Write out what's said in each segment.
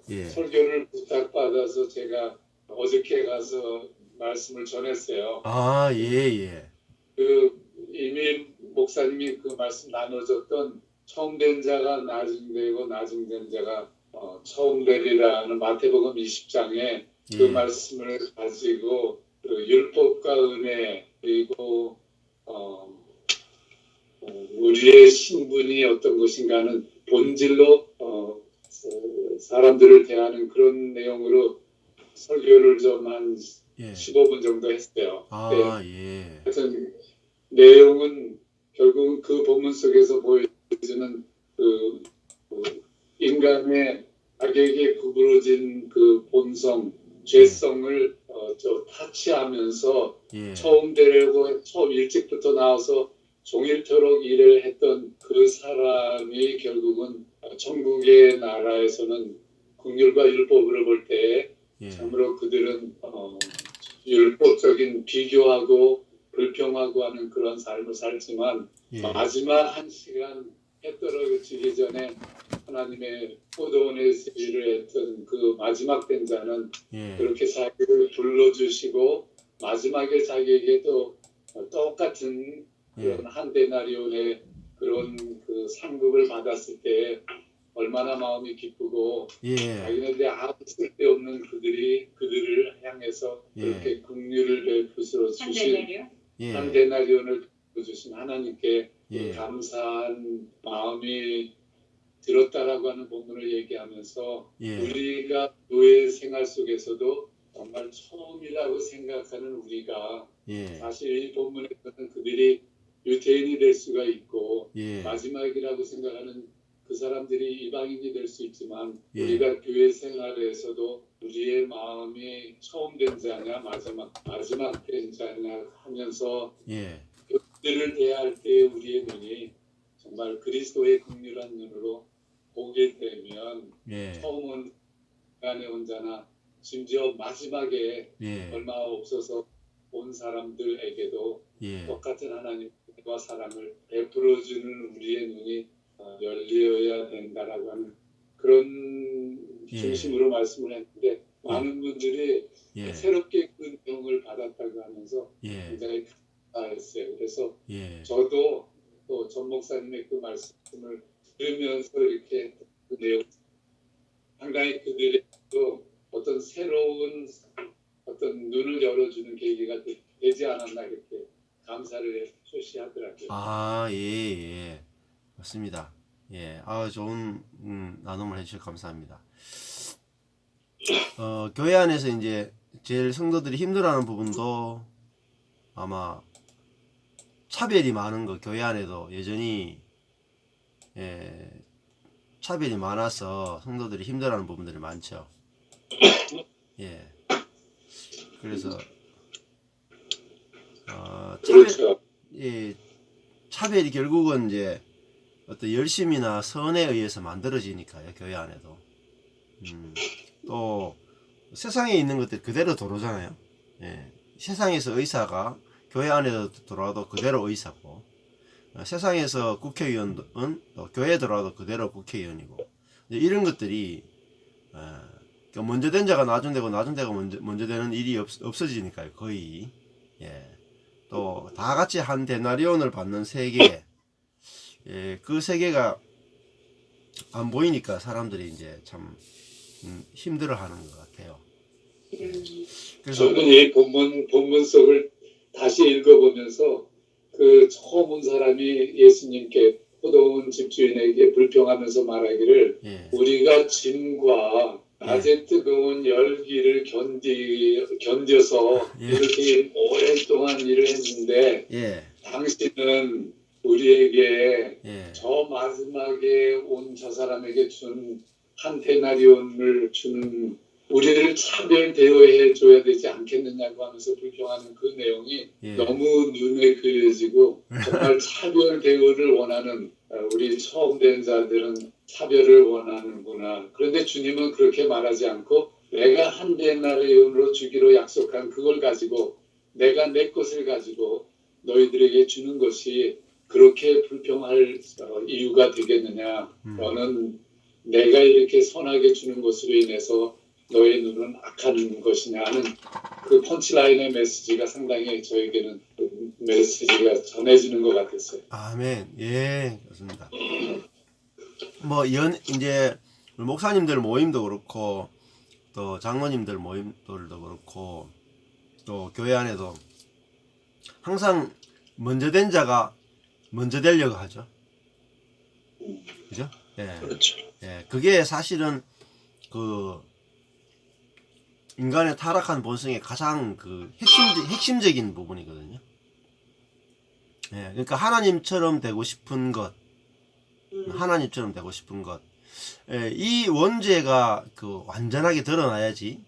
예. 설교를 부탁받아서 제가 어저께 가서 말씀을 전했어요. 아, 예, 예. 이미 목사님이 그 말씀 나눠줬던 처음된 자가 나중되고 나중된 자가 처음되리라는 마태복음 20장에 그 예. 말씀을 가지고 율법과 은혜 그리고 우리의 신분이 어떤 것인가는 본질로 사람들을 대하는 그런 내용으로 설교를 좀 한 예. 15분 정도 했어요. 아, 예. 하여튼 내용은 결국 그 본문 속에서 보여주는 인간의 악에게 구부러진 그 본성, 죄성을 타치하면서 예. 처음 되려고 처음 일찍부터 나와서 종일토록 일을 했던 그 사람이 결국은 천국의 나라에서는 긍휼과 율법을 볼 때 예. 참으로 그들은 율법적인 비교하고 불평하고 하는 그런 삶을 살지만 예. 마지막 한 시간 해 떨어지기 전에 하나님의 포도원에서 일을 했던 그 마지막 된 자는 예. 그렇게 자기를 불러주시고 마지막에 자기에게 또 똑같은 그런 한 데나리온의 그런 그 상급을 받았을 때 얼마나 마음이 기쁘고 예. 자기네들이 아무 쓸데없는 그들을 향해서 그렇게 긍휼을 베푸시러 주신 예. 한 데나리온을 주신 하나님께 예. 감사한 마음이 들었다라고 하는 본문을 얘기하면서 예. 우리가 교회 생활 속에서도 정말 처음이라고 생각하는 우리가 예. 사실 이 본문에서는 그들이 유대인이 될 수가 있고 예. 마지막이라고 생각하는 그 사람들이 이방인이 될 수 있지만 예. 우리가 교회 생활에서도 우리의 마음이 처음 된 자냐 마지막 된 자냐 하면서 예. 그들을 대할 때 우리의 눈이 정말 그리스도의 긍휼한 눈으로 보게 되면 예. 처음은 인간의 혼자나 심지어 마지막에 예. 얼마 없어서 온 사람들에게도 예. 똑같은 하나님과 사랑을 베풀어주는 우리의 눈이 열려야 된다라고 하는 그런 중심으로 말씀을 했는데 많은 분들이 예. 새롭게 그 내용을 받았다고 하면서 예. 굉장히 감사했어요. 그래서 예. 저도 또 전 목사님의 그 말씀을 들으면서 이렇게 그 내용 상당히 그들에게도 어떤 새로운 어떤 눈을 열어주는 계기가 되지 않았나 이렇게 감사를 표시하더라고요. 아, 예, 예. 맞습니다. 예. 아, 좋은 나눔을 해주셔서 감사합니다. 교회 안에서 이제 제일 성도들이 힘들어하는 부분도 아마 차별이 많은 거, 교회 안에도 여전히 차별이 많아서 성도들이 힘들어하는 부분들이 많죠. 예. 그래서 그렇죠. 차별이 결국은 이제 어떤 열심이나 선에 의해서 만들어지니까요. 교회 안에도. 또 세상에 있는 것들 그대로 들어오잖아요. 예. 세상에서 의사가 교회 안에도 들어와도 그대로 의사고, 세상에서 국회의원은 또 교회에 들어와도 그대로 국회의원이고, 이런 것들이 먼저 된 자가 나중 되고 나중 되고 먼저 되는 일이 없어지니까요. 거의. 예. 또 다 같이 한 데나리온을 받는 세계, 그 세계가 안 보이니까 사람들이 이제 참 힘들어하는 것 같아요. 그래서 저는 이 본문 속을 다시 읽어보면서 그 처음 온 사람이 예수님께 포도원 집주인에게 불평하면서 말하기를 우리가 짐과 낮에 뜨거운 열기를 견뎌서 이렇게 오랜 동안 일을 했는데 당신은 우리에게 저 마지막에 온 저 사람에게 준 한 데나리온을 주는 우리를 차별 대우해 줘야 되지 않겠느냐고 하면서 불평하는 그 내용이 너무 눈에 그려지고 정말 차별 대우를 원하는 우리 처음 된 자들은 차별을 원하는구나. 그런데 주님은 그렇게 말하지 않고 내가 한 데나리온으로 주기로 약속한 그걸 가지고 내가 내 것을 가지고 너희들에게 주는 것이 그렇게 불평할 이유가 되겠느냐. 너는 내가 이렇게 선하게 주는 것으로 인해서 너의 눈은 악한 것이냐 하는 그 펀치라인의 메시지가 상당히 저에게는 그 메시지가 전해지는 것 같았어요. 아멘. 예, 그렇습니다. 이제 목사님들 모임도 그렇고 또 장로님들 모임들도 그렇고 또 교회 안에도 항상 먼저 된 자가 먼저 되려고 하죠. 그죠? 예. 그렇죠. 예. 그게 사실은 그 인간의 타락한 본성의 가장 그 핵심적인 부분이거든요. 예. 그러니까 하나님처럼 되고 싶은 것, 하나님처럼 되고 싶은 것. 예, 이 원죄가 그 완전하게 드러나야지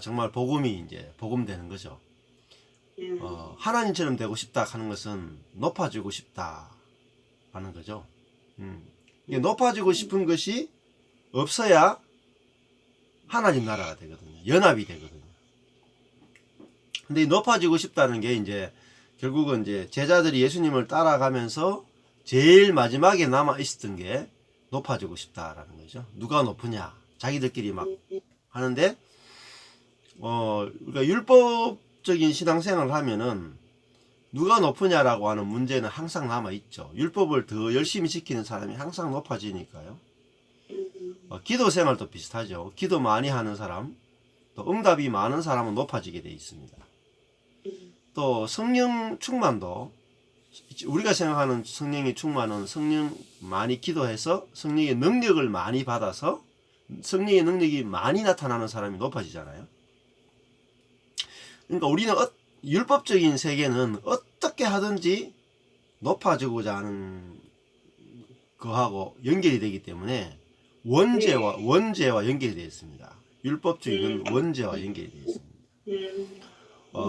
정말 복음이 이제 복음되는 거죠. 하나님처럼 되고 싶다 하는 것은 높아지고 싶다 하는 거죠. 이게 높아지고 싶은 것이 없어야 하나님 나라가 되거든요. 연합이 되거든요. 근데 이 높아지고 싶다는 게 이제 결국은 이제 제자들이 예수님을 따라가면서 제일 마지막에 남아 있었던 게 높아지고 싶다라는 거죠. 누가 높으냐? 자기들끼리 막 하는데 그러니까 율법적인 신앙생활을 하면은 누가 높으냐라고 하는 문제는 항상 남아 있죠. 율법을 더 열심히 지키는 사람이 항상 높아지니까요. 기도 생활도 비슷하죠. 기도 많이 하는 사람, 또 응답이 많은 사람은 높아지게 돼 있습니다. 또 성령 충만도 우리가 생각하는 성령의 충만은 성령 많이 기도해서 성령의 능력을 많이 받아서 성령의 능력이 많이 나타나는 사람이 높아지잖아요. 그러니까 우리는 율법적인 세계는 어떻게 하든지 높아지고자 하는 거하고 연결이 되기 때문에 원죄와 연결이 되어 있습니다. 율법주의는 원죄와 연결이 되어 있습니다.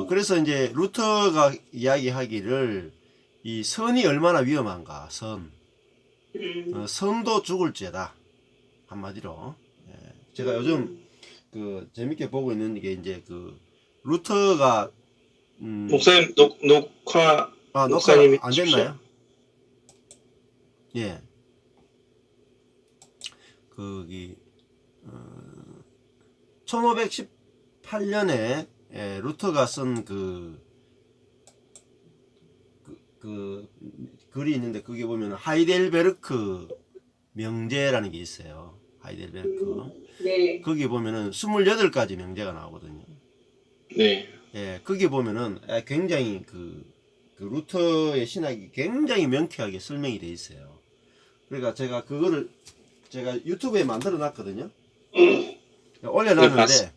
그래서 이제 루터가 이야기하기를 이 선이 얼마나 위험한가, 선도 죽을 죄다. 한마디로. 제가 요즘 그 재밌게 보고 있는 게 이제 그 루터가 목사님 녹화 녹화 안 됐나요? 예. 거기 1518년에 루터가 쓴 그 글이 있는데 그게 보면 하이델베르크 명제라는 게 있어요. 하이델베르크. 네. 거기 보면은 28가지 명제가 나오거든요. 네. 예, 거기 보면은 굉장히 그 루터의 신학이 굉장히 명쾌하게 설명이 돼 있어요. 그러니까 제가 그거를 제가 유튜브에 만들어 놨거든요. 올려놨는데,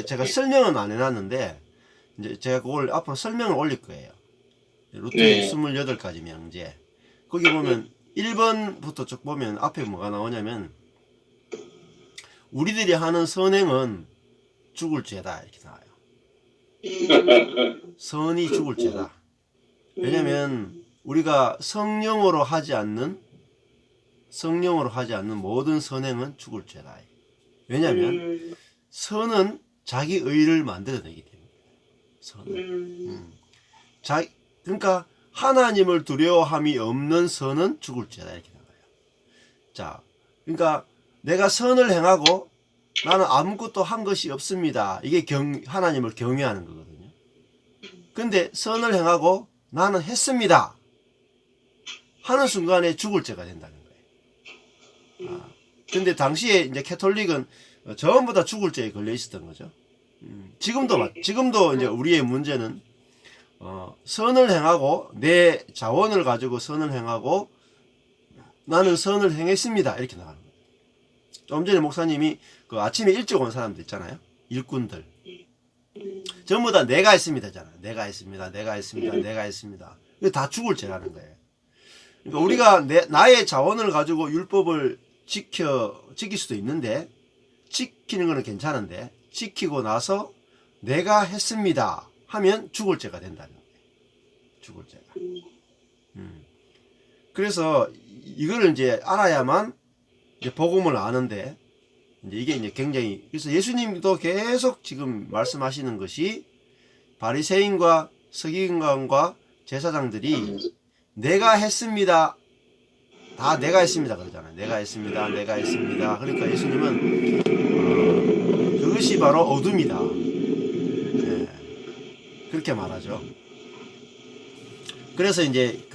제가 설명은 안 해놨는데, 이제 제가 그걸 앞으로 설명을 올릴 거예요. 루터의 28가지 명제. 거기 보면 1번부터 쭉 보면 앞에 뭐가 나오냐면, 우리들이 하는 선행은 죽을 죄다. 이렇게 나와요. 선이 죽을 죄다. 왜냐면 우리가 성령으로 하지 않는 모든 선행은 죽을 죄다. 왜냐면 선은 자기 의를 만들어내기 때문에. 선은. 그러니까 하나님을 두려워함이 없는 선은 죽을 죄다. 이렇게 나와요. 자, 그러니까 내가 선을 행하고 나는 아무것도 한 것이 없습니다. 이게 하나님을 경외하는 거거든요. 근데 선을 행하고 나는 했습니다 하는 순간에 죽을 죄가 된다는 거예요. 근데 당시에 이제 캐톨릭은 전부 다 죽을 죄에 걸려 있었던 거죠. 지금도 이제 우리의 문제는 선을 행하고 내 자원을 가지고 선을 행하고 나는 선을 행했습니다 이렇게 나가는 거예요. 좀 전에 목사님이 그 아침에 일찍 온 사람들 있잖아요. 일꾼들 전부 다 내가 했습니다잖아요. 내가 했습니다. 이거 다 죽을 죄라는 거예요. 그러니까 우리가 나의 자원을 가지고 율법을 지킬 수도 있는데 지키는 거는 괜찮은데 지키고 나서 내가 했습니다 하면 죽을 죄가 된다는 거예요. 죽을 죄가. 그래서 이거를 이제 알아야만 이제 복음을 아는데 이제 이게 이제 굉장히 그래서 예수님도 계속 지금 말씀하시는 것이 바리새인과 서기관과 제사장들이 내가 했습니다 다 내가 했습니다 그러잖아요. 내가 했습니다. 내가 했습니다. 그러니까 예수님은 그것이 바로 어둠이다. 예, 그렇게 말하죠. 그래서 이제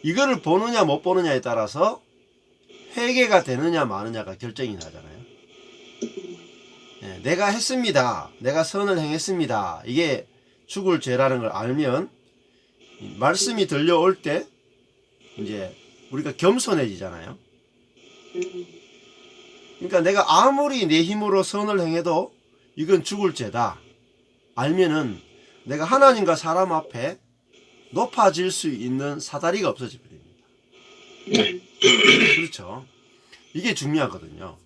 이거를 보느냐 못 보느냐에 따라서 회개가 되느냐 마느냐가 결정이 나잖아요. 예, 내가 했습니다. 내가 선을 행했습니다. 이게 죽을 죄라는 걸 알면 말씀이 들려올 때 이제 우리가 겸손해지잖아요. 그러니까 내가 아무리 내 힘으로 선을 행해도 이건 죽을 죄다 알면은 내가 하나님과 사람 앞에 높아질 수 있는 사다리가 없어져 버립니다. 그렇죠. 이게 중요하거든요.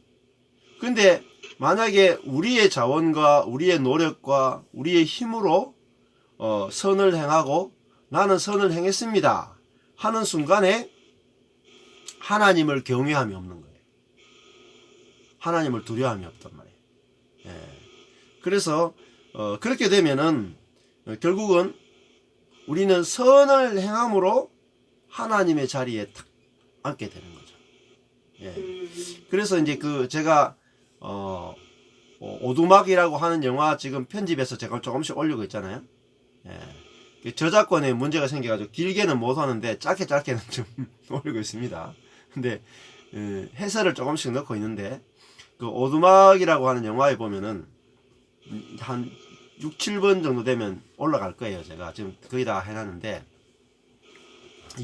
근데 만약에 우리의 자원과 우리의 노력과 우리의 힘으로 선을 행하고 나는 선을 행했습니다 하는 순간에 하나님을 경외함이 없는 거예요. 하나님을 두려움이 없단 말이에요. 예. 그래서 그렇게 되면은 결국은 우리는 선을 행함으로 하나님의 자리에 탁 앉게 되는 거죠. 예. 그래서 이제 제가 오두막이라고 하는 영화 지금 편집해서 제가 조금씩 올리고 있잖아요. 예. 저작권에 문제가 생겨가지고 길게는 못 하는데 짧게는 좀 올리고 있습니다. 근데 해설을 조금씩 넣고 있는데 그 오두막이라고 하는 영화에 보면은 한 6, 7번 정도 되면 올라갈 거예요. 제가 지금 거의 다 해놨는데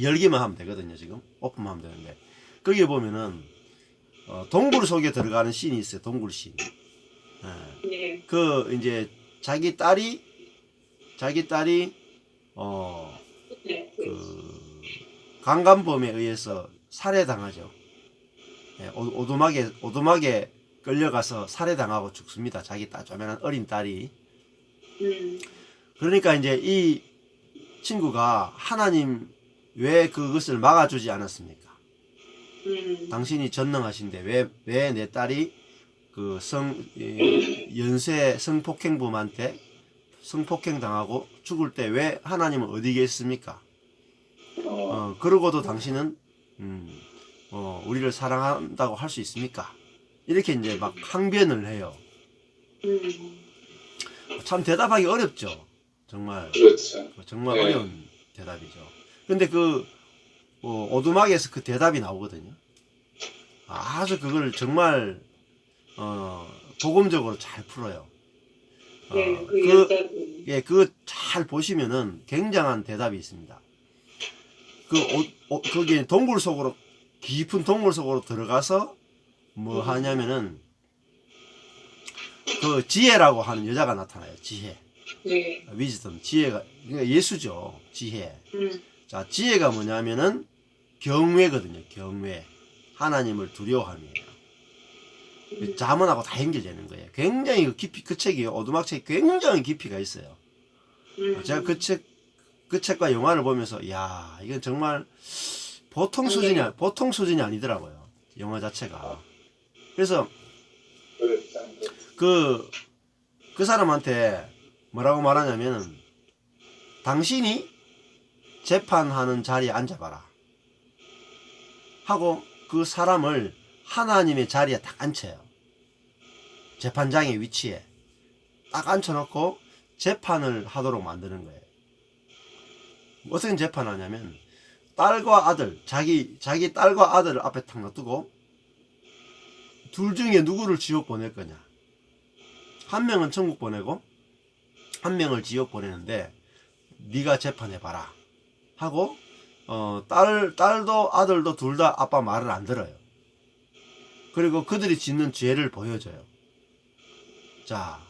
열기만 하면 되거든요. 지금 오픈만 하면 되는데 거기에 보면은 동굴 속에 들어가는 씬이 있어요. 동굴 씬. 예. 네. 이제 자기 딸이 네. 강간범에 의해서 살해당하죠. 예, 오두막에 끌려가서 살해당하고 죽습니다. 자기 조그만한 어린 딸이. 그러니까 이제 이 친구가 하나님 왜 그것을 막아주지 않았습니까? 당신이 전능하신데 왜 내 딸이 연쇄 성폭행범한테 성폭행 당하고 죽을 때 왜 하나님은 어디 계십니까? 그러고도 당신은 우리를 사랑한다고 할 수 있습니까? 이렇게 이제 막 항변을 해요. 참 대답하기 어렵죠. 정말. 그렇죠. 정말 네. 어려운 대답이죠. 근데 오두막에서 그 대답이 나오거든요. 아주 그걸 정말 복음적으로 잘 풀어요. 예, 그거 잘 보시면은 굉장한 대답이 있습니다. 거기 깊은 동굴 속으로 들어가서 뭐 하냐면은 지혜라고 하는 여자가 나타나요. 지혜. 네. 위즈덤. 지혜가 그러니까 예수죠. 지혜. 자, 지혜가 뭐냐면은 경외거든요. 경외. 하나님을 두려워함이에요. 자문하고 다 연결되는 거예요. 굉장히 깊이 그 책이요. 오두막 책이 굉장히 깊이가 있어요. 제가 그 책과 영화를 보면서 야, 이건 정말 보통 수준이 아니더라고요. 영화 자체가. 그래서 그 사람한테 뭐라고 말하냐면은 당신이 재판하는 자리에 앉아봐라 하고 그 사람을 하나님의 자리에 딱 앉혀요. 재판장의 위치에 딱 앉혀놓고 재판을 하도록 만드는 거예요. 어떻게 재판하냐면 딸과 아들, 자기 딸과 아들을 앞에 탁 놔두고 둘 중에 누구를 지옥 보낼 거냐. 한 명은 천국 보내고 한 명을 지옥 보내는데 네가 재판해봐라 하고 딸도 아들도 둘 다 아빠 말을 안 들어요. 그리고 그들이 짓는 죄를 보여줘요. 자,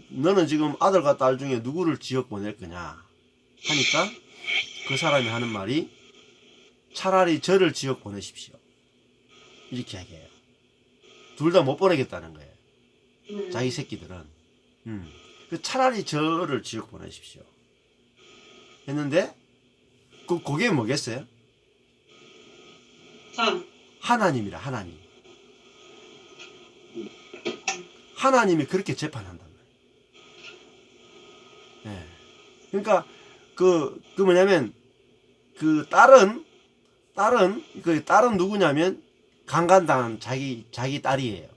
너는 지금 아들과 딸 중에 누구를 지옥 보낼 거냐 하니까 그 사람이 하는 말이 차라리 저를 지옥 보내십시오. 이렇게 얘기해요. 둘 다 못 보내겠다는 거예요. 자기 새끼들은. 차라리 저를 지옥 보내십시오. 했는데 그게 뭐겠어요? 하나님이라. 하나님이 그렇게 재판한단 말이에요. 예. 그러니까 뭐냐면 딸은 딸은 누구냐면 강간당한 자기 딸이에요.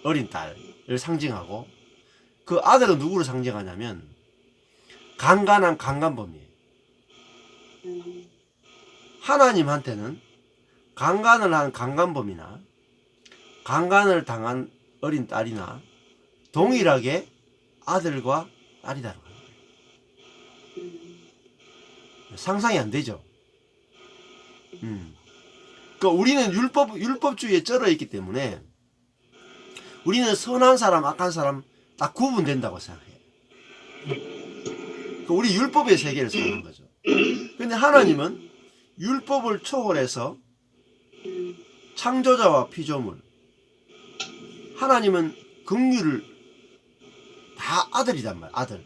어린 딸을 상징하고, 그 아들은 누구를 상징하냐면 강간한 강간범이에요. 하나님한테는 강간을 한 강간범이나 강간을 당한 어린 딸이나 동일하게 아들과 딸이다라고 합니다. 상상이 안 되죠. 그러니까 우리는 율법주의에 쩔어 있기 때문에 우리는 선한 사람, 악한 사람 딱 구분된다고 생각해요. 그러니까 우리 율법의 세계를 사는 거죠. 근데 하나님은 율법을 초월해서 창조자와 피조물, 하나님은 긍휼을 다 아들이단 말이야. 아들.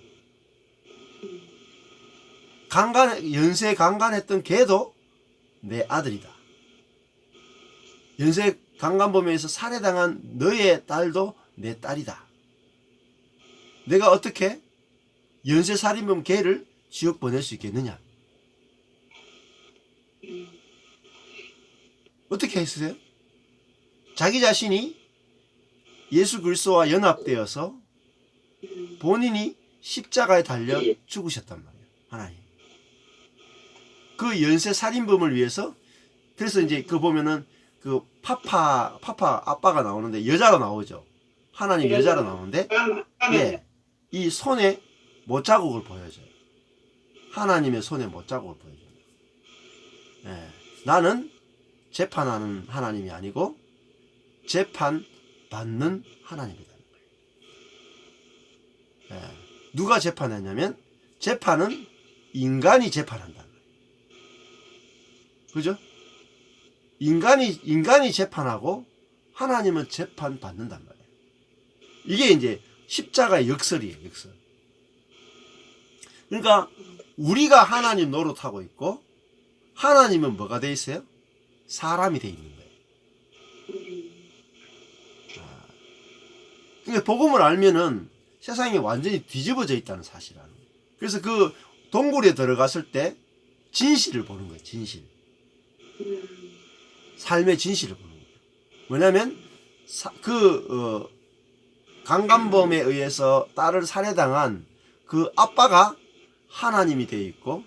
연쇄 강간했던 걔도 내 아들이다. 연쇄 강간범에서 살해당한 너의 딸도 내 딸이다. 내가 어떻게 연쇄 살인범 걔를 지옥 보낼 수 있겠느냐? 어떻게 했으세요? 자기 자신이 예수 그리스도와 연합되어서 본인이 십자가에 달려 죽으셨단 말이에요. 하나님. 그 연쇄 살인범을 위해서, 그래서 이제 그 보면은 그 파파 아빠가 나오는데 여자로 나오죠. 하나님 여자로 나오는데, 예, 이 손에 못자국을 보여줘요. 하나님의 손에 못자국을 보여줘요. 예, 나는 재판하는 하나님이 아니고 재판 받는 하나님이라는 거예요. 예, 누가 재판했냐면 재판은 인간이 재판한다. 그죠? 인간이 재판하고 하나님은 재판 받는단 말이에요. 이게 이제 십자가의 역설이에요, 역설. 그러니까 우리가 하나님 노릇하고 있고 하나님은 뭐가 돼 있어요? 사람이 돼 있는 거예요. 그러니까 복음을 알면은 세상이 완전히 뒤집어져 있다는 사실이라는 거예요. 그래서 그 동굴에 들어갔을 때 진실을 보는 거예요, 진실. 삶의 진실을 보는 거예요. 뭐냐면 강간범에 의해서 딸을 살해당한 그 아빠가 하나님이 되어 있고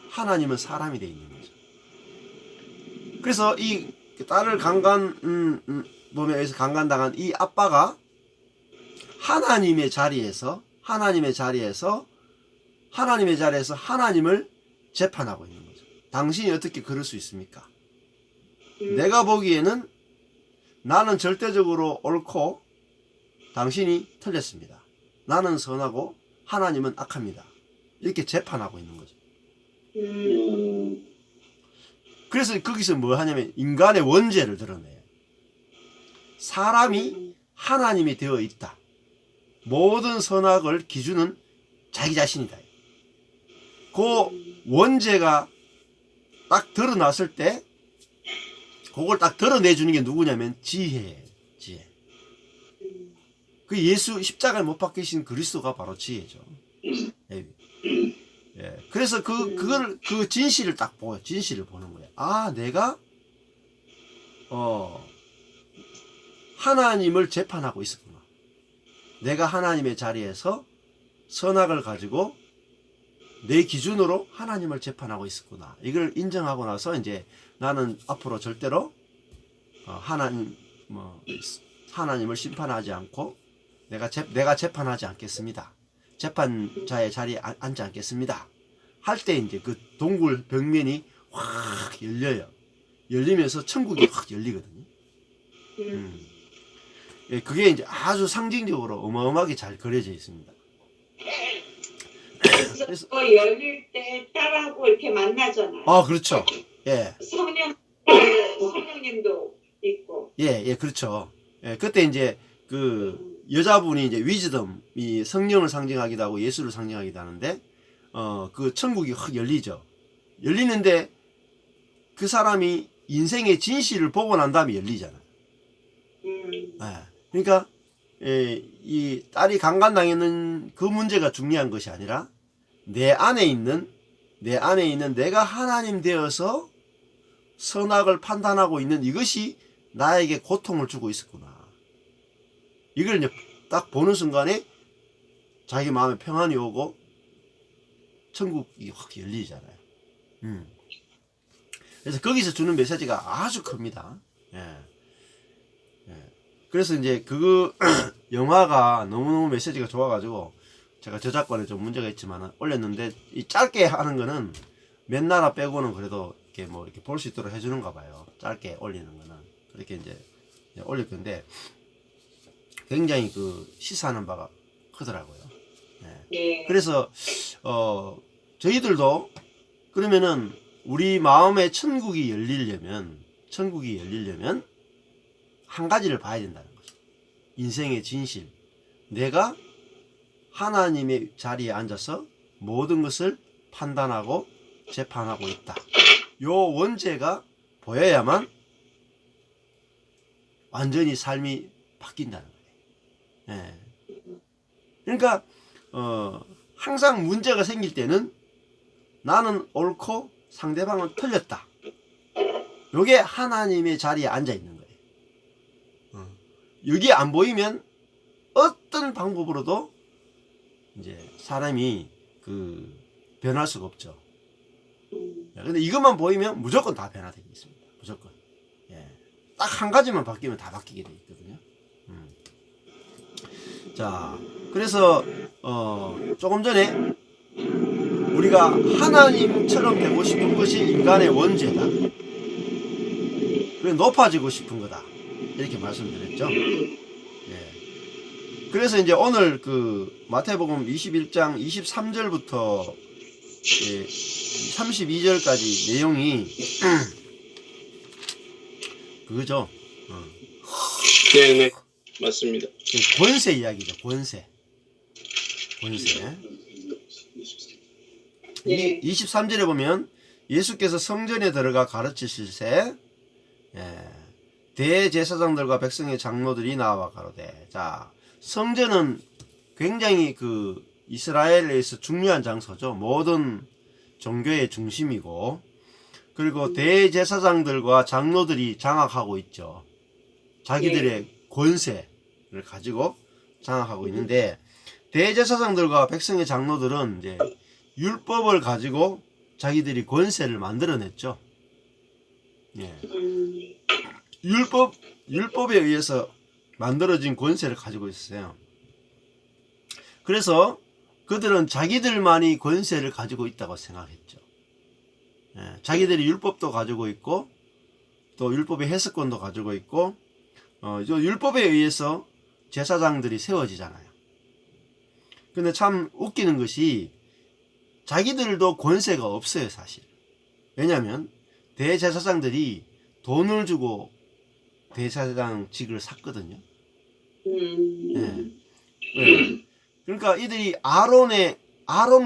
하나님은 사람이 되어 있는 거죠. 그래서 이 딸을 강간범에 의해서 강간당한 이 아빠가 하나님의 자리에서 하나님을 재판하고 있는 거죠. 당신이 어떻게 그럴 수 있습니까? 내가 보기에는 나는 절대적으로 옳고 당신이 틀렸습니다. 나는 선하고 하나님은 악합니다. 이렇게 재판하고 있는 거죠. 그래서 거기서 뭐 하냐면 인간의 원죄를 드러내요. 사람이 하나님이 되어 있다. 모든 선악을 기준은 자기 자신이다. 그 원죄가 딱 드러났을 때 그걸 딱 드러내주는 게 누구냐면 지혜예요. 지혜. 그 예수 십자가에 못 박히신 그리스도가 바로 지혜죠. 예. 그래서 그 진실을 딱 보여. 진실을 보는 거예요. 아, 내가 하나님을 재판하고 있었구나. 내가 하나님의 자리에서 선악을 가지고 내 기준으로 하나님을 재판하고 있었구나. 이걸 인정하고 나서 이제 나는 앞으로 절대로 하나님을 심판하지 않고 내가 재판하지 않겠습니다. 재판자의 자리에 앉지 않겠습니다. 할 때 이제 그 동굴 벽면이 확 열려요. 열리면서 천국이 확 열리거든요. 예, 그게 이제 아주 상징적으로 어마어마하게 잘 그려져 있습니다. 그래서 열릴 때 딸하고 이렇게 만나잖아요. 아, 그렇죠. 예. 성령님도 있고. 예, 그렇죠. 예, 그때 이제 그 여자분이 이제 위즈덤이 성령을 상징하기도 하고 예수를 상징하기도 하는데, 그 천국이 확 열리죠. 열리는데 그 사람이 인생의 진실을 보고 난 다음에 열리잖아요. 예, 그러니까 이 딸이 강간당했는 그 문제가 중요한 것이 아니라 내 안에 있는 내 안에 있는 내가 하나님 되어서 선악을 판단하고 있는 이것이 나에게 고통을 주고 있었구나. 이걸 이제 딱 보는 순간에 자기 마음에 평안이 오고 천국이 확 열리잖아요. 그래서 거기서 주는 메시지가 아주 큽니다. 예. 예. 그래서 이제 그 영화가 너무너무 메시지가 좋아가지고 제가 저작권에 좀 문제가 있지만 올렸는데, 이 짧게 하는 거는 몇 나라 빼고는 그래도 이렇게 뭐 이렇게 볼 수 있도록 해주는가 봐요. 짧게 올리는 거는. 그렇게 이제 올릴 건데 굉장히 그 시사하는 바가 크더라고요. 예. 그래서 저희들도 그러면은 우리 마음의 천국이 열리려면 한 가지를 봐야 된다는 거죠. 인생의 진실. 내가 하나님의 자리에 앉아서 모든 것을 판단하고 재판하고 있다. 요 원죄가 보여야만 완전히 삶이 바뀐다는 거예요. 예. 그러니까 항상 문제가 생길 때는 나는 옳고 상대방은 틀렸다. 요게 하나님의 자리에 앉아 있는 거예요. 여기 안 보이면 어떤 방법으로도 이제 사람이 변할 수가 없죠. 근데 이것만 보이면 무조건 다 변화되고 있습니다. 무조건. 예. 딱 한 가지만 바뀌면 다 바뀌게 돼 있거든요. 자, 그래서 조금 전에 우리가 하나님처럼 되고 싶은 것이 인간의 원죄다. 그래 높아지고 싶은 거다. 이렇게 말씀드렸죠. 예. 그래서 이제 오늘 마태복음 21장 23절부터 32절까지 내용이 그거죠. 네네, 맞습니다. 권세 이야기죠. 권세. 네. 23절에 보면 예수께서 성전에 들어가 가르치실새 대제사장들과 백성의 장로들이 나와 가로되. 자, 성전은 굉장히 이스라엘에서 중요한 장소죠. 모든 종교의 중심이고, 그리고 대제사장들과 장로들이 장악하고 있죠. 자기들의 권세를 가지고 장악하고 있는데, 대제사장들과 백성의 장로들은 이제 율법을 가지고 자기들이 권세를 만들어냈죠. 예. 율법에 의해서 만들어진 권세를 가지고 있어요. 그래서 그들은 자기들만이 권세를 가지고 있다고 생각했죠. 예, 자기들이 율법도 가지고 있고 또 율법의 해석권도 가지고 있고 율법에 의해서 제사장들이 세워지잖아요. 근데 참 웃기는 것이 자기들도 권세가 없어요, 사실. 왜냐하면 대제사장들이 돈을 주고 대제사장직을 샀거든요. 예. 예. 그러니까 이들이 아론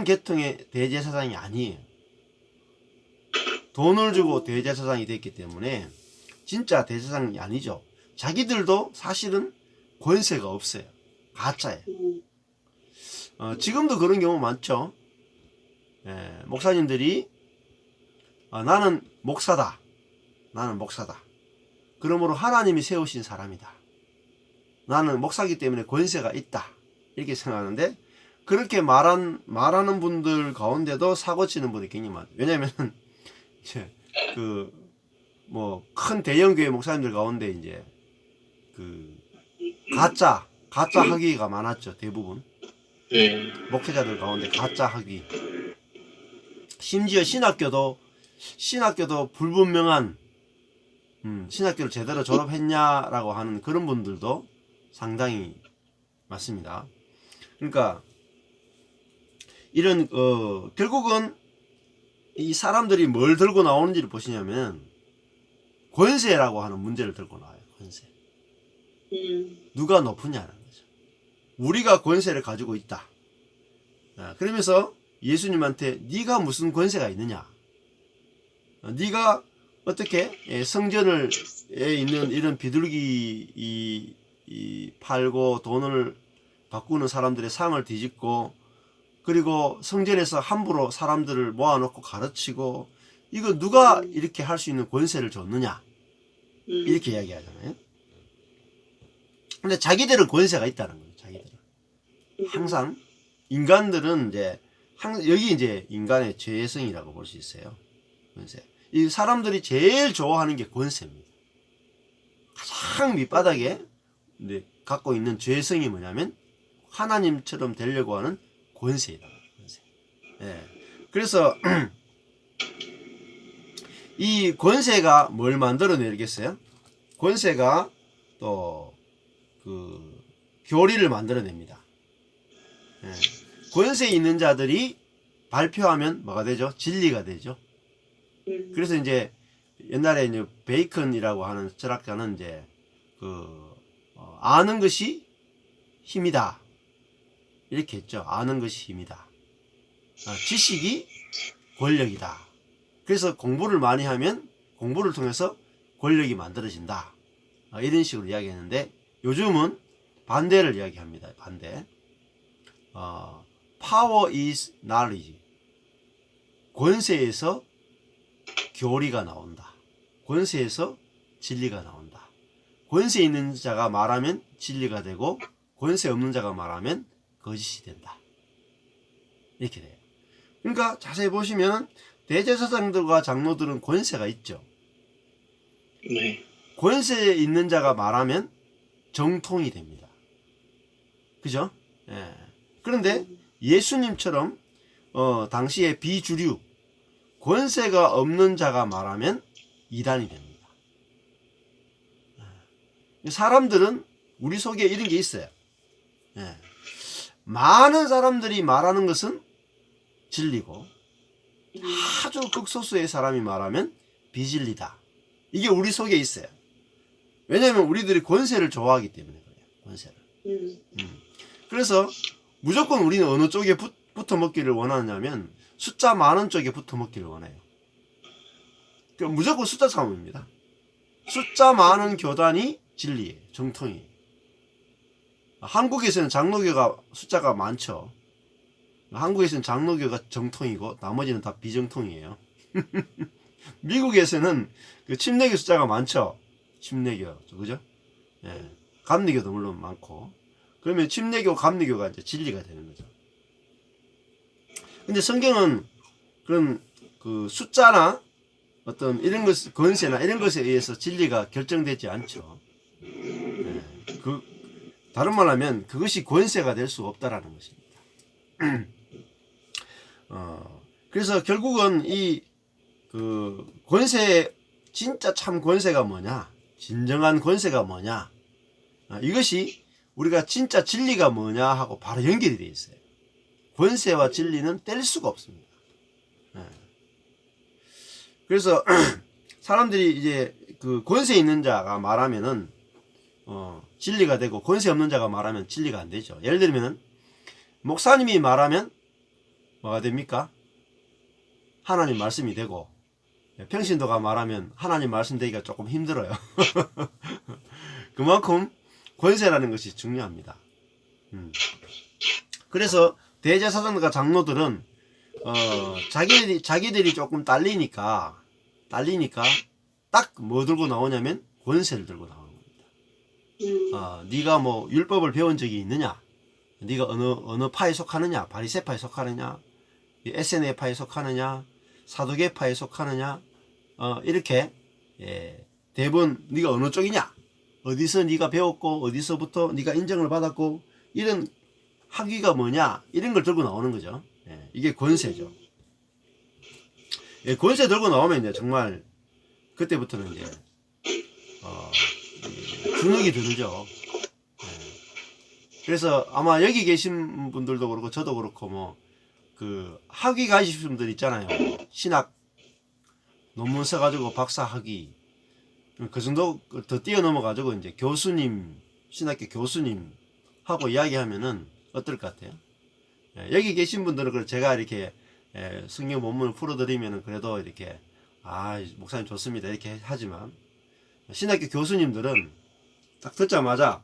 계통의 대제사장이 아니에요. 돈을 주고 대제사장이 됐기 때문에 진짜 대제사장이 아니죠. 자기들도 사실은 권세가 없어요. 가짜예요. 지금도 그런 경우 많죠. 예, 목사님들이 나는 목사다. 그러므로 하나님이 세우신 사람이다. 나는 목사이기 때문에 권세가 있다. 이렇게 생각하는데, 그렇게 말하는 분들 가운데도 사고치는 분이 굉장히 많아요. 왜냐면 이제 큰 대형교회 목사님들 가운데 이제 가짜 학위가 많았죠. 대부분. 목회자들 가운데 가짜 학위. 심지어 신학교도 불분명한 신학교를 제대로 졸업했냐라고 하는 그런 분들도 상당히 많습니다. 그러니까 이런 결국은 이 사람들이 뭘 들고 나오는지를 보시냐면 권세라고 하는 문제를 들고 나와요. 권세. 누가 높으냐는 거죠. 우리가 권세를 가지고 있다. 그러면서 예수님한테 네가 무슨 권세가 있느냐? 네가 어떻게 성전에 있는 이런 비둘기 팔고 돈을 바꾸는 사람들의 상을 뒤집고 그리고 성전에서 함부로 사람들을 모아놓고 가르치고, 이거 누가 이렇게 할 수 있는 권세를 줬느냐, 이렇게 이야기하잖아요. 근데 자기들은 권세가 있다는 거예요. 자기들은 항상, 인간들은 이제 여기 이제 인간의 죄성이라고 볼 수 있어요. 권세. 이 사람들이 제일 좋아하는 게 권세입니다. 가장 밑바닥에 갖고 있는 죄성이 뭐냐면 하나님처럼 되려고 하는 권세이다. 권세. 예. 그래서 이 권세가 뭘 만들어내겠어요? 권세가 또 그 교리를 만들어냅니다. 예. 권세 있는 자들이 발표하면 뭐가 되죠? 진리가 되죠. 그래서 이제 옛날에 이제 베이컨이라고 하는 철학자는 이제 아는 것이 힘이다, 이렇게 했죠. 아는 것이 힘이다. 지식이 권력이다. 그래서 공부를 많이 하면 공부를 통해서 권력이 만들어진다. 이런 식으로 이야기했는데, 요즘은 반대를 이야기합니다. 반대. Power is knowledge. 권세에서 교리가 나온다. 권세에서 진리가 나온다. 권세 있는 자가 말하면 진리가 되고, 권세 없는 자가 말하면 거짓이 된다. 이렇게 돼요. 그러니까 자세히 보시면 대제사장들과 장로들은 권세가 있죠. 네. 권세 있는 자가 말하면 정통이 됩니다. 그죠? 예. 그런데 예수님처럼 당시에 비주류, 권세가 없는 자가 말하면 이단이 됩니다. 사람들은 우리 속에 이런 게 있어요. 예. 많은 사람들이 말하는 것은 진리고, 아주 극소수의 사람이 말하면 비진리다. 이게 우리 속에 있어요. 왜냐하면 우리들이 권세를 좋아하기 때문에 그래요. 권세를. 그래서 무조건 우리는 어느 쪽에 붙어 먹기를 원하냐면 숫자 많은 쪽에 붙어 먹기를 원해요. 그러니까 무조건 숫자 싸움입니다. 숫자 많은 교단이 진리예요. 정통이에요. 한국에서는 장로교가 숫자가 많죠. 한국에서는 장로교가 정통이고 나머지는 다 비정통이에요. 미국에서는 그 침례교 숫자가 많죠. 침례교, 그죠? 예. 감리교도 물론 많고. 그러면 침례교, 감리교가 이제 진리가 되는 거죠. 근데 성경은 그런 그 숫자나 어떤 이런 것, 권세나 이런 것에 의해서 진리가 결정되지 않죠. 예. 다른 말 하면 그것이 권세가 될 수 없다라는 것입니다. 그래서 결국은 그 권세, 진짜 참 권세가 뭐냐, 진정한 권세가 뭐냐, 이것이 우리가 진짜 진리가 뭐냐 하고 바로 연결이 되어 있어요. 권세와 진리는 뗄 수가 없습니다. 그래서 사람들이 이제 그 권세 있는 자가 말하면은 진리가 되고, 권세 없는 자가 말하면 진리가 안 되죠. 예를 들면 목사님이 말하면 뭐가 됩니까? 하나님 말씀이 되고, 평신도가 말하면 하나님 말씀 되기가 조금 힘들어요. 그만큼 권세라는 것이 중요합니다. 그래서 대제사장과 장로들은 자기들이 조금 딸리니까 딱 뭐 들고 나오냐면 권세를 들고 나오는 겁니다. 네가 뭐 율법을 배운 적이 있느냐, 네가 어느 파에 속하느냐, 바리새파에 속하느냐, SNF파에 속하느냐, 사두개파에 속하느냐, 이렇게 대부분 네가 어느 쪽이냐, 어디서 네가 배웠고 어디서부터 네가 인정을 받았고, 이런 학위가 뭐냐, 이런 걸 들고 나오는 거죠. 이게 권세죠. 권세 들고 나오면 이제 정말 그때부터는 이제 주눅이 들죠. 그래서 아마 여기 계신 분들도 그렇고 저도 그렇고 뭐 그 학위 가지신 분들 있잖아요. 신학 논문 써가지고 박사 학위, 그 정도 더 뛰어넘어 가지고 이제 교수님, 신학교 교수님 하고 이야기하면은 어떨 것 같아요? 여기 계신 분들은 제가 이렇게 성경 본문을 풀어드리면은 그래도 이렇게 목사님 좋습니다 이렇게 하지만, 신학교 교수님들은 딱 듣자마자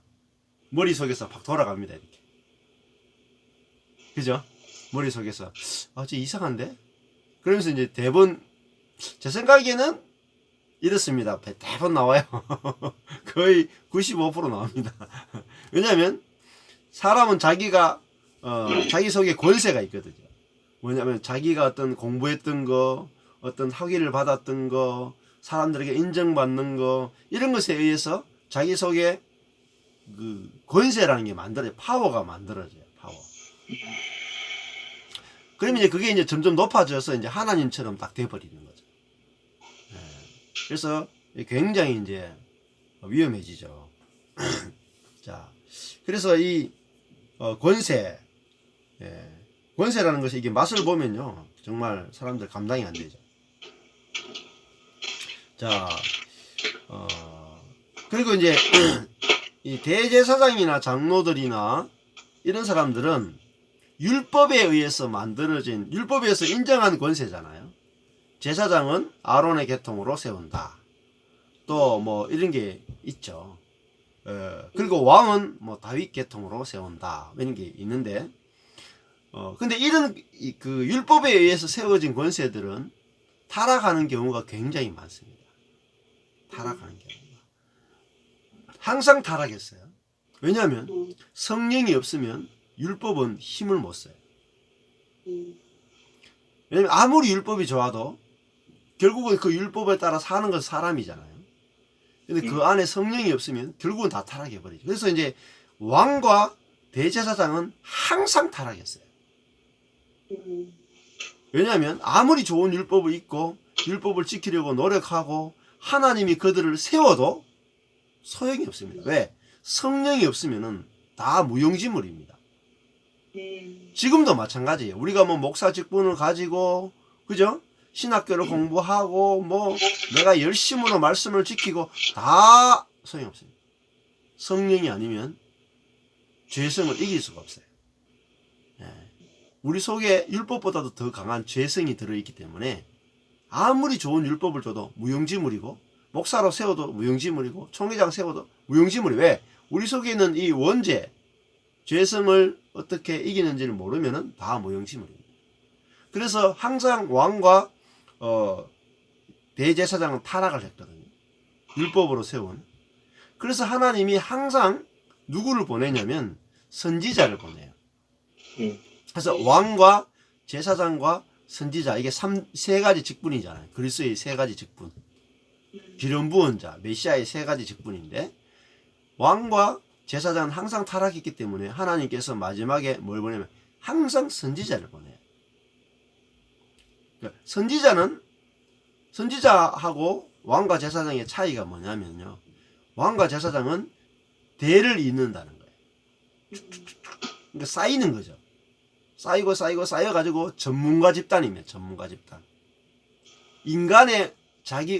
머릿속에서 팍 돌아갑니다. 이렇게. 그죠? 머릿속에서 저 이상한데? 그러면서 이제 대본 제 생각에는 이렇습니다. 대본 나와요. 거의 95% 나옵니다. 왜냐하면 사람은 자기가 자기 속에 권세가 있거든요. 뭐냐면 자기가 어떤 공부했던 거, 어떤 학위를 받았던 거, 사람들에게 인정받는 거, 이런 것에 의해서 자기 속에 그 권세라는 게 만들어져요. 파워가 만들어져요. 파워. 그러면 이제 그게 이제 점점 높아져서 이제 하나님처럼 딱 돼버리는 거죠. 그래서 굉장히 이제 위험해지죠. 자, 그래서 이 권세, 권세라는 것이 이게 맛을 보면요, 정말 사람들 감당이 안 되죠. 자, 그리고 이제 이 대제사장이나 장로들이나 이런 사람들은 율법에 의해서 만들어진, 율법에 의해서 인정한 권세잖아요. 제사장은 아론의 계통으로 세운다. 또 뭐 이런 게 있죠. 그리고 왕은 뭐 다윗 계통으로 세운다. 이런 게 있는데, 근데 이런 그 율법에 의해서 세워진 권세들은 타락하는 경우가 굉장히 많습니다. 타락하는 경우가. 항상 타락했어요. 왜냐하면 성령이 없으면 율법은 힘을 못 써요. 왜냐하면 아무리 율법이 좋아도 결국은 그 율법에 따라 사는 것은 사람이잖아요. 근데 그 안에 성령이 없으면 결국은 다 타락해버리죠. 그래서 이제 왕과 대제사장은 항상 타락했어요. 왜냐하면 아무리 좋은 율법을 읽고 율법을 지키려고 노력하고 하나님이 그들을 세워도 소용이 없습니다. 왜? 성령이 없으면은 다 무용지물입니다. 지금도 마찬가지예요. 우리가 뭐 목사 직분을 가지고, 그죠? 신학교를 공부하고, 뭐 내가 열심으로 말씀을 지키고 다 소용없습니다. 성령이 아니면 죄성을 이길 수가 없어요. 우리 속에 율법보다도 더 강한 죄성이 들어있기 때문에 아무리 좋은 율법을 줘도 무용지물이고, 목사로 세워도 무용지물이고, 총회장 세워도 무용지물이. 왜? 우리 속에 있는 이 원죄, 죄성을 어떻게 이기는지를 모르면은 다 무용지물입니다. 그래서 항상 왕과 대제사장은 타락을 했거든요. 율법으로 세운. 그래서 하나님이 항상 누구를 보내냐면 선지자를 보내요. 그래서 왕과 제사장과 선지자, 이게 세 가지 직분이잖아요. 그리스도의 세 가지 직분. 기름 부은 자, 메시아의 세 가지 직분인데, 왕과 제사장은 항상 타락했기 때문에 하나님께서 마지막에 뭘 보내면 항상 선지자를 보내요. 그러니까 선지자하고 왕과 제사장의 차이가 뭐냐면요, 왕과 제사장은 대를 잇는다는 거예요. 그러니까 쌓이는 거죠. 쌓여가지고 전문가 집단이면 전문가 집단. 인간의 자기